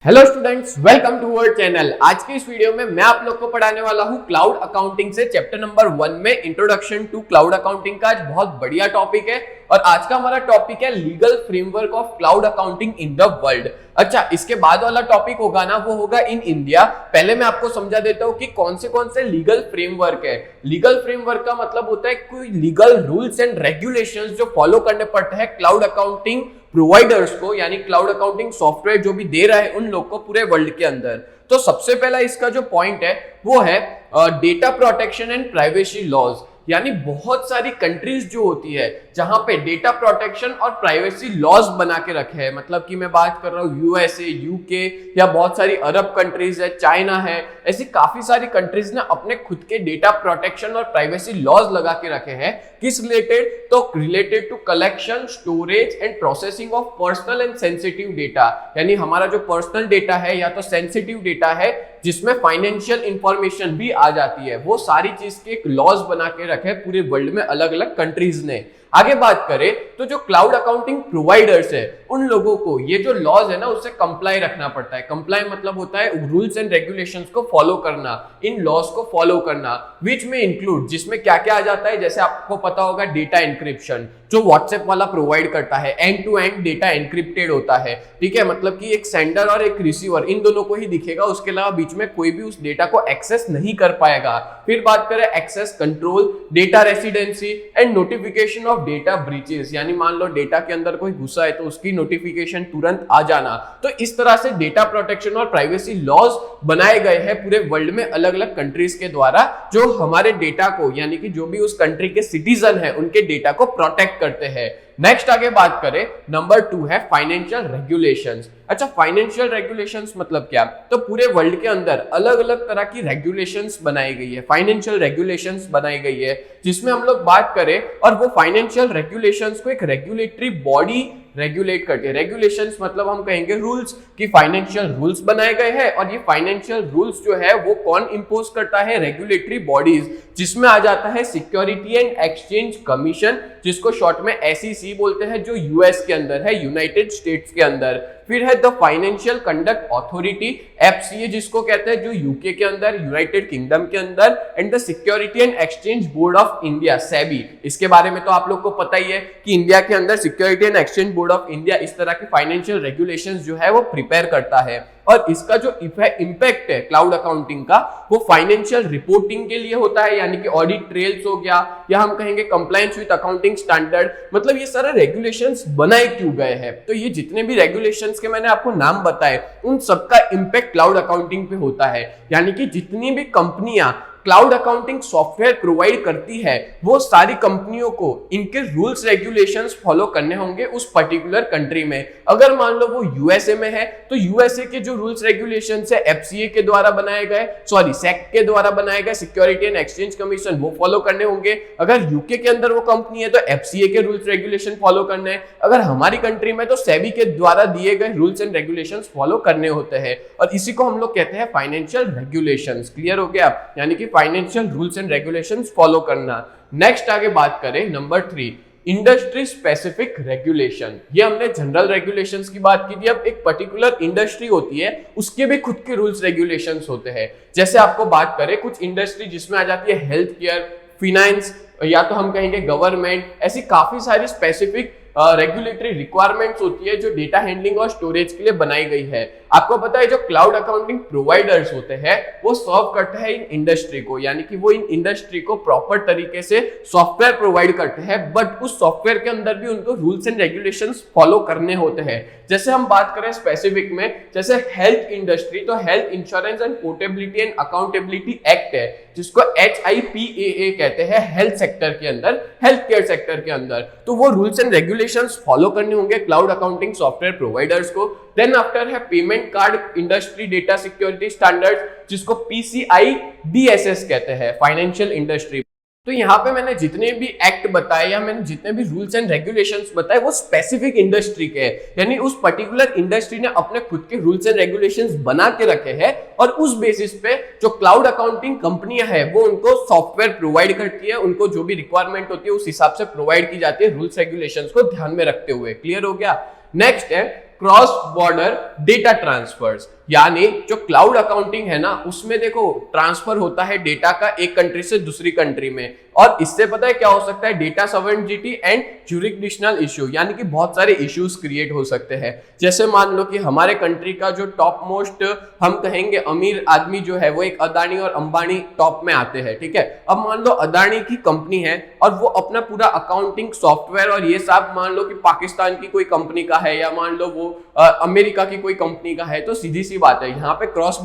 Hello students, welcome to our channel. आज के इस वीडियो में मैं आप लोग को पढ़ाने वाला हूं क्लाउड अकाउंटिंग से चैप्टर नंबर 1 में इंट्रोडक्शन टू क्लाउड अकाउंटिंग का। आज बहुत बढ़िया टॉपिक है और आज का हमारा टॉपिक है legal framework of cloud accounting in the world. अच्छा, इसके बाद वाला टॉपिक होगा ना, वो होगा इन इंडिया। पहले मैं आपको समझा देता हूं कि कौन से लीगल फ्रेमवर्क है। लीगल फ्रेमवर्क का मतलब होता है कोई लीगल रूल्स एंड रेगुलेशंस जो फॉलो करने पड़ते हैं क्लाउड अकाउंटिंग प्रोवाइडर्स को, यानी क्लाउड अकाउंटिंग सॉफ्टवेयर जो भी दे रहा है उन लोग को पूरे वर्ल्ड के अंदर। तो सबसे पहला इसका जो पॉइंट है वो है data protection and privacy laws. यानी बहुत सारी कंट्रीज जो होती है जहां पे डेटा प्रोटेक्शन और प्राइवेसी लॉज बना के रखे हैं, मतलब कि मैं बात कर रहा हूं यूएसए, यूके या बहुत सारी अरब कंट्रीज है, चाइना है, ऐसी काफी सारी कंट्रीज ने अपने खुद के डेटा प्रोटेक्शन और प्राइवेसी लॉज लगा के रखे हैं। किस रिलेटेड? तो related to collection, storage and processing of personal and sensitive data. यानी हमारा जो पर्सनल डेटा है या तो सेंसिटिव डेटा है जिसमें फाइनेंशियल इंफॉर्मेशन भी आ जाती है, वो सारी चीज के एक लॉज बना के रखे पूरे वर्ल्ड में अलग अलग कंट्रीज ने। आगे बात करें तो जो क्लाउड अकाउंटिंग प्रोवाइडर्स है उन लोगों को ये जो लॉज है ना उससे कंप्लाई रखना पड़ता है। कंप्लाई मतलब होता है रूल्स एंड रेगुलेशंस को फॉलो करना, इन लॉज को फॉलो करना, विच में इंक्लूड, जिसमें क्या क्या आ जाता है। जैसे आपको पता होगा डेटा एनक्रिप्शन जो व्हाट्सएप वाला प्रोवाइड करता है, end to end data encrypted होता है, ठीक है, मतलब कि एक सेंडर और एक रिसीवर इन दोनों को ही दिखेगा, उसके अलावा बीच में कोई भी उस डेटा को एक्सेस नहीं कर पाएगा। फिर बात करें access control, data residency and notification of data breaches. यानी मान लो डेटा के अंदर कोई घुसा है तो उसकी नोटिफिकेशन तुरंत आ जाना। तो इस तरह से डेटा प्रोटेक्शन और प्राइवेसी लॉज बनाए गए हैं पूरे वर्ल्ड में अलग अलग कंट्रीज के द्वारा, जो हमारे डेटा को, यानी कि जो भी उस कंट्री के सिटीजन है उनके डेटा को प्रोटेक्ट करते हैं। नेक्स्ट आगे बात करें, नंबर 2 है फाइनेंशियल रेगुलेशंस। अच्छा, फाइनेंशियल रेगुलेशंस मतलब क्या? तो पूरे वर्ल्ड के अंदर अलग अलग तरह की रेगुलेशंस बनाई गई है, फाइनेंशियल रेगुलेशंस बनाई गई है, जिसमें हम लोग बात करें और वो फाइनेंशियल रेगुलेशंस को एक रेगुलेटरी बॉडी रेगुलेट करती है। रेगुलेशंस मतलब हम कहेंगे रूल्स, कि फाइनेंशियल रूल्स बनाए गए हैं और ये फाइनेंशियल रूल्स जो है वो कौन इंपोज करता है? रेगुलेटरी बॉडीज, जिसमें आ जाता है सिक्योरिटी एंड एक्सचेंज कमीशन, जिसको शॉर्ट में SEC बोलते हैं, जो यूएस के अंदर है, यूनाइटेड स्टेट्स के अंदर। फिर है the financial conduct authority, FCA जिसको कहते हैं, जो यूके के अंदर, यूनाइटेड किंगडम के अंदर, and the security and exchange board of India, SEBI। इसके बारे में तो आप लोग को पता ही है कि इंडिया के अंदर security and exchange board of India इस तरह की फाइनेंशियल रेगुलेशंस जो है वो प्रिपेयर करता है। और इसका जो इंपैक्ट है क्लाउड अकाउंटिंग का, वो फाइनेंशियल रिपोर्टिंग के लिए होता है, यानी कि ऑडिट ट्रेल्स हो गया, या हम कहेंगे कंप्लायंस विद अकाउंटिंग स्टैंडर्ड। मतलब ये सारे रेगुलेशंस बनाए क्यों गए हैं? तो ये जितने भी रेगुलेशंस के मैंने आपको नाम बताए उन सबका इंपैक्ट क्लाउड अकाउंटिंग पे होता है। यानी कि जितनी भी कंपनियां क्लाउड अकाउंटिंग सॉफ्टवेयर प्रोवाइड करती है वो सारी कंपनियों को इनके रूल्स रेगुलेशंस फॉलो करने होंगे उस पर्टिकुलर कंट्री में। अगर मान लो वो यूएसए में है तो यूएसए के जो रूल्स रेगुलेशंस है FCA के द्वारा बनाए गए, SEC के द्वारा बनाए गए, सिक्योरिटी एंड एक्सचेंज कमीशन, वो फॉलो करने होंगे। अगर यूके के अंदर वो कंपनी है तो FCA के रूल्स रेगुलेशन फॉलो करने हैं। अगर हमारी कंट्री में तो SEBI के द्वारा दिए गए रूल्स एंड रेगुलेशंस फॉलो करने होते हैं, और इसी को हम लोग कहते हैं फाइनेंशियल रेगुलेशंस। क्लियर हो गया? यानी कि financial rules and regulations follow करना। नेक्स्ट आगे बात करें, नंबर 3, इंडस्ट्री स्पेसिफिक रेगुलेशन। ये हमने जनरल रेगुलेशंस की बात की थी। अब एक पर्टिकुलर इंडस्ट्री होती है, उसके भी खुद के रूल्स रेगुलेशंस होते हैं। जैसे आपको बात करें कुछ इंडस्ट्री जिसमें आ जाती है हेल्थ केयर, फिनांस, या तो हम कहेंगे गवर्नमेंट, ऐसी काफी सारी स्पेसिफिक रेगुलेटरी रिक्वायरमेंट्स होती है जो डेटा हैंडलिंग और स्टोरेज के लिए बनाई गई है। आपको पता है जो क्लाउड अकाउंटिंग प्रोवाइडर्स होते हैं वो सर्व करते हैं इन इंडस्ट्री को, यानी कि वो इन इंडस्ट्री को प्रॉपर तरीके से सॉफ्टवेयर प्रोवाइड करते हैं, बट उस सॉफ्टवेयर के अंदर भी उनको रूल्स एंड रेगुलेशंस फॉलो करने होते हैं। जैसे हम बात करें स्पेसिफिक में, जैसे हेल्थ इंडस्ट्री, तो health insurance and portability and accountability act है, जिसको HIPAA कहते हैं, हेल्थ सेक्टर के अंदर, हेल्थ केयर सेक्टर के अंदर। तो वो रूल्स एंड रेगुलेशंस फॉलो करने होंगे क्लाउड अकाउंटिंग सॉफ्टवेयर प्रोवाइडर्स को। देन आफ्टर है payment card industry data security standards, जिसको PCI DSS कहते हैं, फाइनेंशियल इंडस्ट्री। तो यहाँ पे मैंने जितने भी एक्ट बताए या मैंने जितने भी रूल्स एंड रेगुलेशंस बताए वो स्पेसिफिक इंडस्ट्री के हैं, यानी उस पर्टिकुलर इंडस्ट्री ने अपने खुद के रूल्स एंड रेगुलेशंस बना के रखे हैं, और उस बेसिस पे जो क्लाउड अकाउंटिंग कंपनियां हैं वो उनको सॉफ्टवेयर प्रोवाइड करती है, उनको जो भी रिक्वायरमेंट होती है उस हिसाब से प्रोवाइड की जाती है रूल्स रेगुलेशंस को ध्यान में रखते हुए। क्लियर हो गया? नेक्स्ट है क्रॉस बॉर्डर डेटा ट्रांसफर्स, यानी जो क्लाउड अकाउंटिंग है ना, उसमें देखो ट्रांसफर होता है डेटा का एक कंट्री से दूसरी कंट्री में, और इससे पता है क्या हो सकता है, data sovereignty and jurisdictional issue, यानी कि बहुत सारे इश्यूज क्रिएट हो सकते हैं। जैसे मान लो कि हमारे कंट्री का जो टॉप मोस्ट हम कहेंगे अमीर आदमी जो है वो एक अदानी और अंबानी टॉप में आते हैं, ठीक है। अब मान लो अदानी की कंपनी है और वो अपना पूरा अकाउंटिंग सॉफ्टवेयर और ये सब मान लो कि पाकिस्तान की कोई कंपनी का है, या मान लो वो अमेरिका की कोई कंपनी का है, तो सीधी सी बात है यहाँ पे क्रॉस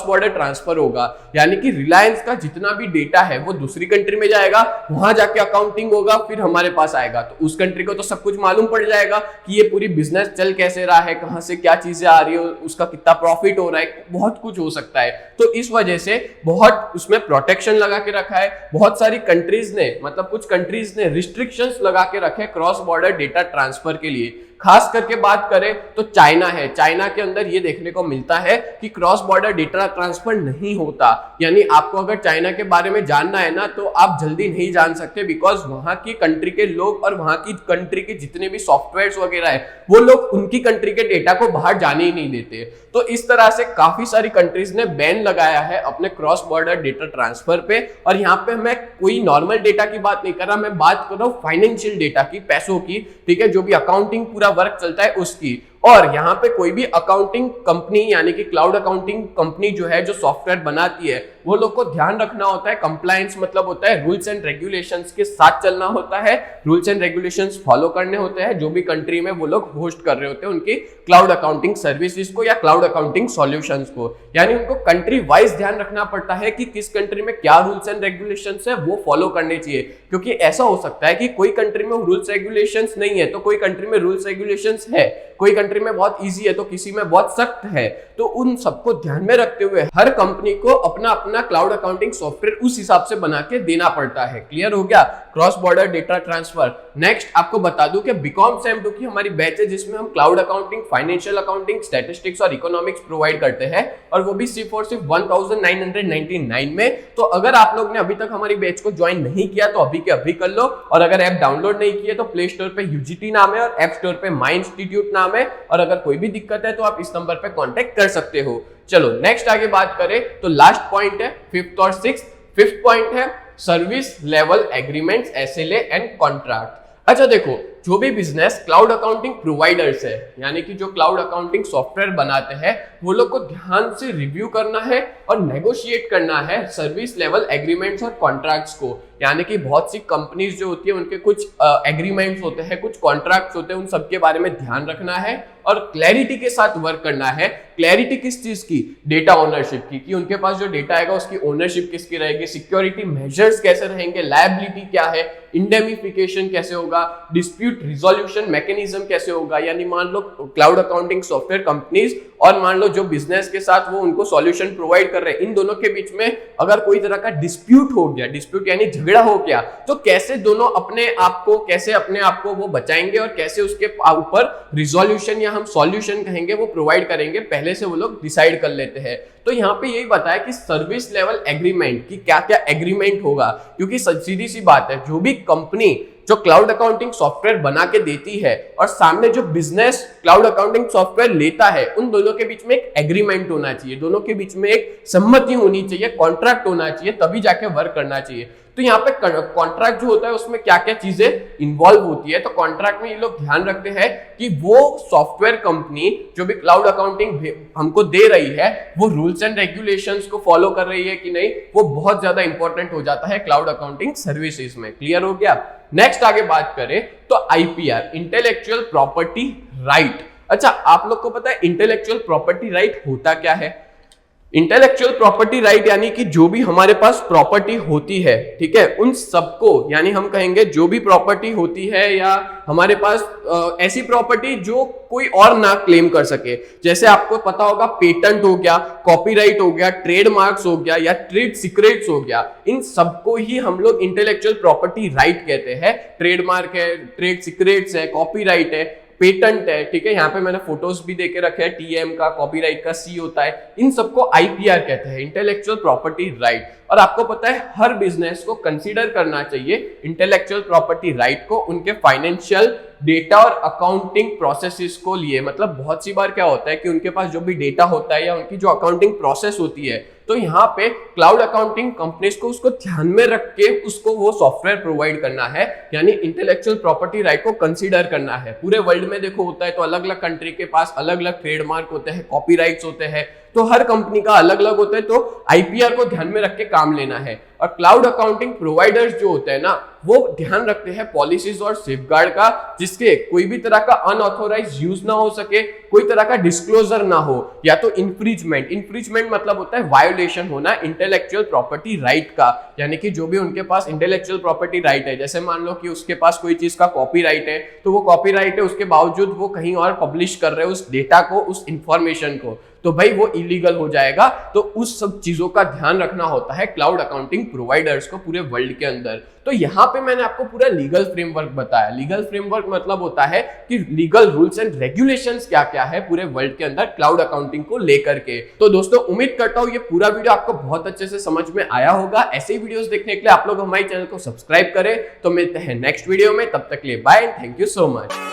बॉर्डर ट्रांसफर होगा, यानी कि रिलायंस का जितना भी डेटा है वो दूसरी कंट्री में जाएगा, वहां जाके अकाउंटिंग होगा, फिर हमारे पास आएगा, तो उस कंट्री को तो सब कुछ मालूम पड़ जाएगा कि ये पूरी बिजनेस चल कैसे रहा है, कहां से क्या चीजें आ रही है, उसका कितना प्रॉफिट हो रहा है, बहुत कुछ हो सकता है। तो इस वजह से बहुत उसमें प्रोटेक्शन लगा के रखा है। बहुत सारी कंट्रीज ने, मतलब कुछ कंट्रीज ने रिस्ट्रिक्शंस लगा के रखे क्रॉस बॉर्डर डेटा ट्रांसफर के लिए। खास करके बात करें तो चाइना है, चाइना के अंदर ये देखने को मिलता है कि क्रॉस बॉर्डर डेटा ट्रांसफर नहीं होता, यानी आपको अगर चाइना के बारे में जानना है ना तो आप जल्दी नहीं जान सकते, बिकॉज वहां की कंट्री के लोग और वहां की कंट्री के जितने भी सॉफ्टवेयर वगैरह है वो लोग उनकी कंट्री के डेटा को बाहर जाने ही नहीं देते। तो इस तरह से काफी सारी कंट्रीज ने बैन लगाया है अपने क्रॉस बॉर्डर डेटा ट्रांसफर पे। और यहाँ पे मैं कोई नॉर्मल डेटा की बात नहीं कर रहा, मैं बात कर रहा हूँ फाइनेंशियल डेटा की, पैसों की, ठीक है, जो भी अकाउंटिंग पूरा वर्क चलता है उसकी। और यहाँ पे कोई भी अकाउंटिंग कंपनी यानी कि क्लाउड अकाउंटिंग कंपनी जो है, जो सॉफ्टवेयर बनाती है, वो लोग को ध्यान रखना होता है, कंप्लायंस मतलब होता है रूल्स एंड रेगुलेशंस के साथ चलना होता है, रूल्स एंड रेगुलेशंस फॉलो करने होते हैं जो भी कंट्री में वो लोग होस्ट कर रहे होते हैं उनकी क्लाउड अकाउंटिंग सर्विसेज को या क्लाउड अकाउंटिंग सॉल्यूशंस को। यानी उनको कंट्री वाइज ध्यान रखना पड़ता है कि किस कंट्री में क्या रूल्स एंड रेगुलेशंस है वो फॉलो करने चाहिए, क्योंकि ऐसा हो सकता है कि कोई कंट्री में रूल्स रेगुलेशंस नहीं है तो कोई कंट्री में रूल्स रेगुलेशंस है, कोई कंट्री में बहुत इजी है तो किसी में बहुत सख्त है। तो उन सबको ध्यान में रखते हुए हर कंपनी को अपना अपना क्लाउड अकाउंटिंग सॉफ्टवेयर उस हिसाब से बना के देना पड़ता है। क्लियर हो गया cross border data transfer. Next आपको बता दूं कि बीकॉम सेम2 की हमारी बैच है जिसमें हम cloud accounting, financial accounting, statistics और इकोनॉमिक्स प्रोवाइड करते हैं, और वो भी सिर्फ और सिर्फ 1999 में। तो अगर आप लोग ने अभी तक हमारी बैच को ज्वाइन नहीं किया तो अभी के अभी कर लो, और अगर ऐप डाउनलोड नहीं किए तो प्ले स्टोर पे यूजीटी नाम है और ऐप स्टोर पे माई इंस्टीट्यूट नाम है, और अगर कोई भी दिक्कत है तो आप इस नंबर पे कांटेक्ट कर सकते हो। चलो नेक्स्ट आगे बात करें तो लास्ट पॉइंट है फिफ्थ और सिक्स्थ। फिफ्थ पॉइंट है service level agreements, SLA and contract. अच्छा देखो, जो भी बिजनेस क्लाउड अकाउंटिंग प्रोवाइडर्स है, यानी कि जो क्लाउड अकाउंटिंग सॉफ्टवेयर बनाते हैं, वो लोग को ध्यान से रिव्यू करना है और नेगोशिएट करना है सर्विस लेवल एग्रीमेंट्स और कॉन्ट्रैक्ट्स को। यानी कि बहुत सी कंपनीज जो होती है उनके कुछ एग्रीमेंट्स होते हैं, कुछ कॉन्ट्रैक्ट्स होते हैं, उन सबके बारे में ध्यान रखना है और क्लैरिटी के साथ वर्क करना है। क्लैरिटी किस चीज की? डेटा ओनरशिप की, कि उनके पास जो डेटा आएगा उसकी ओनरशिप किसकी रहेगी, सिक्योरिटी मेजर्स कैसे रहेंगे, लायबिलिटी क्या है, इंडेमिफिकेशन कैसे होगा, डिस्प्यूट रिजोल्यूशन मैकेनिज्म कैसे होगा। यानी मान लो क्लाउड अकाउंटिंग सॉफ्टवेयर कंपनीज और मान लो जो बिजनेस के साथ वो उनको सॉल्यूशन प्रोवाइड कर रहे हैं, इन दोनों के बीच में अगर कोई तरह का डिस्प्यूट हो गया, डिस्प्यूट यानी झगड़ा हो गया, तो कैसे दोनों अपने आप को वो बचाएंगे और कैसे उसके ऊपर रिजोल्यूशन या हम सॉल्यूशन कहेंगे वो प्रोवाइड करेंगे, पहले से वो लोग डिसाइड कर लेते हैं। तो यहाँ पे यही बताया कि सर्विस लेवल एग्रीमेंट की क्या क्या एग्रीमेंट होगा, क्योंकि सीधी सी बात है, जो भी कंपनी जो क्लाउड अकाउंटिंग सॉफ्टवेयर बना के देती है और सामने जो बिजनेस क्लाउड अकाउंटिंग सॉफ्टवेयर लेता है, उन दोनों के बीच में एक एग्रीमेंट होना चाहिए, दोनों के बीच में एक सहमति होनी चाहिए, कॉन्ट्रैक्ट होना चाहिए, तभी जाके वर्क करना चाहिए। तो यहाँ पे कॉन्ट्रैक्ट जो होता है उसमें क्या क्या चीजें इन्वॉल्व होती है, तो कॉन्ट्रैक्ट में ये लोग ध्यान रखते हैं कि वो सॉफ्टवेयर कंपनी जो भी क्लाउड अकाउंटिंग हमको दे रही है वो रूल्स एंड रेगुलेशंस को फॉलो कर रही है कि नहीं, वो बहुत ज्यादा इंपॉर्टेंट हो जाता है क्लाउड अकाउंटिंग सर्विसेज में। क्लियर हो गया। नेक्स्ट आगे बात करें तो आईपीआर, इंटेलेक्चुअल प्रॉपर्टी राइट। अच्छा, आप लोग को पता है इंटेलेक्चुअल प्रॉपर्टी राइट होता क्या है? इंटेलेक्चुअल प्रॉपर्टी राइट यानी कि जो भी हमारे पास प्रॉपर्टी होती है, ठीक है, उन सबको, यानी हम कहेंगे जो भी प्रॉपर्टी होती है या हमारे पास ऐसी प्रॉपर्टी जो कोई और ना क्लेम कर सके, जैसे आपको पता होगा पेटेंट हो गया, कॉपीराइट हो गया, ट्रेडमार्क्स हो गया या ट्रेड सीक्रेट्स हो गया, इन सबको ही हम लोग इंटेलेक्चुअल प्रॉपर्टी राइट कहते हैं। ट्रेडमार्क है, ट्रेड सीक्रेट्स है, कॉपीराइट है, पेटेंट है, ठीक है, यहाँ पे मैंने फोटोज भी देके रखे हैं, टीएम का, कॉपीराइट का सी होता है, इन सबको आईपीआर कहते हैं, इंटेलेक्चुअल प्रॉपर्टी राइट। और आपको पता है हर बिजनेस को कंसीडर करना चाहिए इंटेलेक्चुअल प्रॉपर्टी राइट को उनके फाइनेंशियल डेटा और अकाउंटिंग प्रोसेसेस को लिए। मतलब बहुत सी बार क्या होता है कि उनके पास जो भी डेटा होता है या उनकी जो अकाउंटिंग प्रोसेस होती है, तो यहाँ पे क्लाउड अकाउंटिंग कंपनीज को उसको ध्यान में रख के उसको वो सॉफ्टवेयर प्रोवाइड करना है, यानी इंटेलेक्चुअल प्रॉपर्टी राइट को कंसीडर करना है। पूरे वर्ल्ड में देखो होता है तो अलग अलग कंट्री के पास अलग अलग ट्रेडमार्क होते हैं, कॉपीराइट्स होते हैं, तो हर कंपनी का अलग अलग होता है, तो आईपीआर को ध्यान में रख के काम लेना है। और क्लाउड अकाउंटिंग प्रोवाइडर्स जो होते हैं ना, वो ध्यान रखते हैं पॉलिसीज और सेफगार्ड का, जिसके कोई भी तरह का अनऑथोराइज यूज ना हो सके, कोई तरह का डिस्क्लोजर ना हो, या तो इंफ्रिजमेंट मतलब होता है वायोलेशन होना इंटेलेक्चुअल प्रॉपर्टी राइट का, यानी कि जो भी उनके पास इंटेलेक्चुअल प्रॉपर्टी राइट है, जैसे मान लो कि उसके पास कोई चीज का कॉपीराइट है, तो वो कॉपीराइट है, उसके बावजूद वो कहीं और पब्लिश कर रहे हैं उस डेटा को, उस इंफॉर्मेशन को, तो भाई वो इलीगल हो जाएगा। तो उस सब चीजों का ध्यान रखना होता है क्लाउड अकाउंटिंग प्रोवाइडर्स को पूरे वर्ल्ड के अंदर। तो यहाँ पे मैंने आपको पूरा लीगल फ्रेमवर्क बताया। लीगल फ्रेमवर्क मतलब होता है कि लीगल रूल्स एंड रेगुलेशंस क्या क्या है पूरे वर्ल्ड के अंदर क्लाउड अकाउंटिंग को लेकर के। तो दोस्तों उम्मीद करता हूँ ये पूरा वीडियो आपको बहुत अच्छे से समझ में आया होगा। ऐसे ही वीडियोस देखने के लिए आप लोग हमारे चैनल को सब्सक्राइब करें। तो मिलते हैं नेक्स्ट वीडियो में, तब तक के लिए bye and thank you so much.